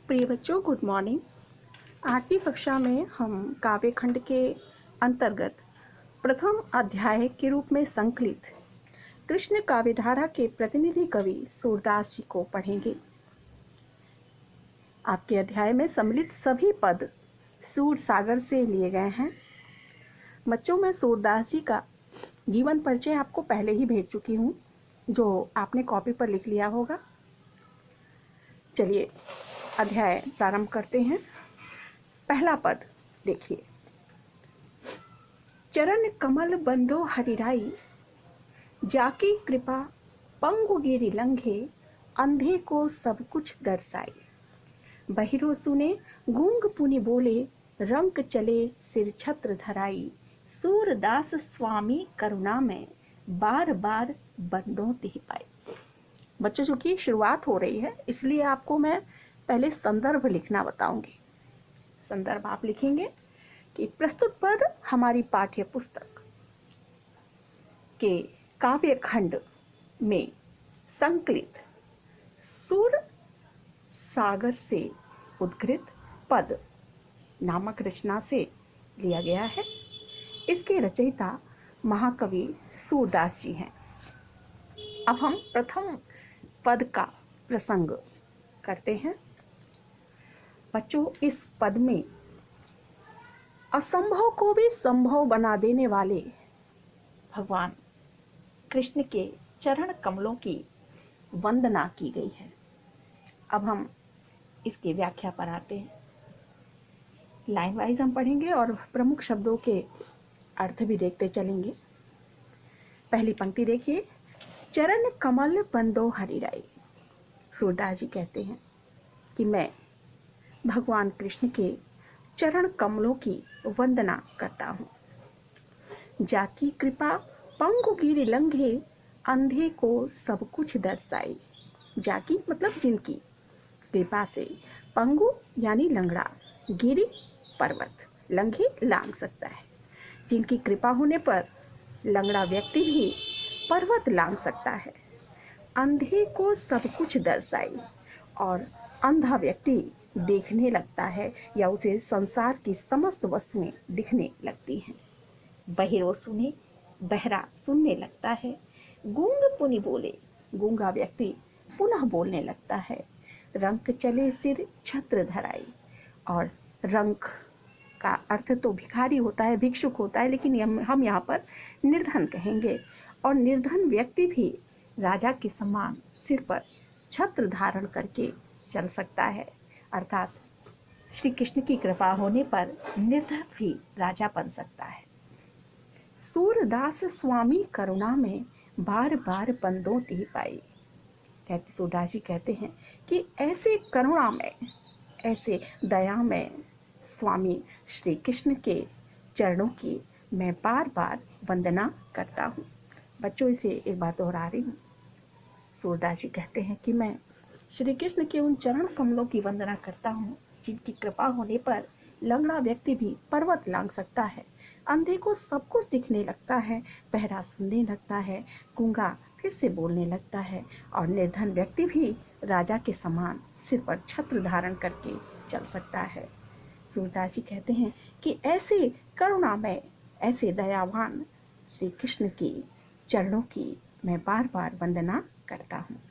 प्रिय बच्चों, good morning. 8वीं कक्षा में हम काव्य खंड के अंतर्गत प्रथम अध्याय के रूप में संकलित कृष्ण काव्यधारा के प्रतिनिधि कवि सूरदास जी को पढ़ेंगे। आपके अध्याय में सम्मिलित सभी पद सूर सागर से लिए गए हैं। बच्चों, मैं सूरदास जी का जीवन परिचय आपको पहले ही भेज चुकी हूँ, जो आपने कॉपी पर लिख लिया होगा। चलिए अध्याय प्रारंभ करते हैं। पहला पद देखिए। चरण कमल बंधो हरिराई, जाकी कृपा पंगु गिरि लंघे, अंधे को सब कुछ दर्शाई। बहिरो सुने गूंग पुनि बोले, रंक चले सिर छत्र धराई। सूरदास स्वामी करुणा में, बार बार बंदों तिहि पाई। बच्चों, चूंकि शुरुआत हो रही है इसलिए आपको मैं पहले संदर्भ लिखना बताऊंगी। संदर्भ आप लिखेंगे कि प्रस्तुत पद हमारी पाठ्य पुस्तक के काव्य खंड में संकलित सूर सागर से उद्धृत पद नामक रचना से लिया गया है। इसके रचयिता महाकवि सूरदास जी हैं। अब हम प्रथम पद का प्रसंग करते हैं। बच्चों, इस पद में असंभव को भी संभव बना देने वाले भगवान कृष्ण के चरण कमलों की वंदना की गई है। अब हम इसकी व्याख्या पर आते हैं। लाइन वाइज हम पढ़ेंगे और प्रमुख शब्दों के अर्थ भी देखते चलेंगे। पहली पंक्ति देखिए। चरण कमल बंदो हरिराई। सूरदास जी कहते हैं कि मैं भगवान कृष्ण के चरण कमलों की वंदना करता हूँ। जाकी कृपा पंगु गिरि लंघे, अंधे को सब कुछ दर्शाई। जाकी मतलब जिनकी कृपा से, पंगु यानी लंगड़ा, गिरि पर्वत, लंघे लांघ सकता है। जिनकी कृपा होने पर लंगड़ा व्यक्ति भी पर्वत लांघ सकता है। अंधे को सब कुछ दर्शाई, और अंधा व्यक्ति देखने लगता है या उसे संसार की समस्त वस्तुएं दिखने लगती हैं। बहिरो सुने, बहरा सुनने लगता है। गूंग पुनि बोले, गूंगा व्यक्ति पुनः बोलने लगता है। रंक चले सिर छत्र धराई, और रंक का अर्थ तो भिखारी होता है, भिक्षुक होता है, लेकिन हम यहाँ पर निर्धन कहेंगे। और निर्धन व्यक्ति भी राजा के समान सिर पर छत्र धारण करके चल सकता है। अर्थात श्री कृष्ण की कृपा होने पर निर्धन भी राजा बन सकता है। सूरदास स्वामी करुणा में, बार बार बंदों तिहि पाई। कहते सूरदास जी कहते हैं कि ऐसे करुणा में, ऐसे दया में स्वामी श्री कृष्ण के चरणों की मैं बार बार वंदना करता हूँ। बच्चों, इसे एक बार दोहरा रही हूँ। सूरदास जी कहते हैं कि मैं श्री कृष्ण के उन चरण कमलों की वंदना करता हूँ जिनकी कृपा होने पर लंगड़ा व्यक्ति भी पर्वत लांघ सकता है। अंधे को सब कुछ दिखने लगता है, बहरा सुनने लगता है, गूंगा फिर से बोलने लगता है, और निर्धन व्यक्ति भी राजा के समान सिर पर छत्र धारण करके चल सकता है। सूरदास जी कहते हैं कि ऐसे करुणा में, ऐसे दयावान श्री कृष्ण की चरणों की मैं बार बार वंदना करता हूँ।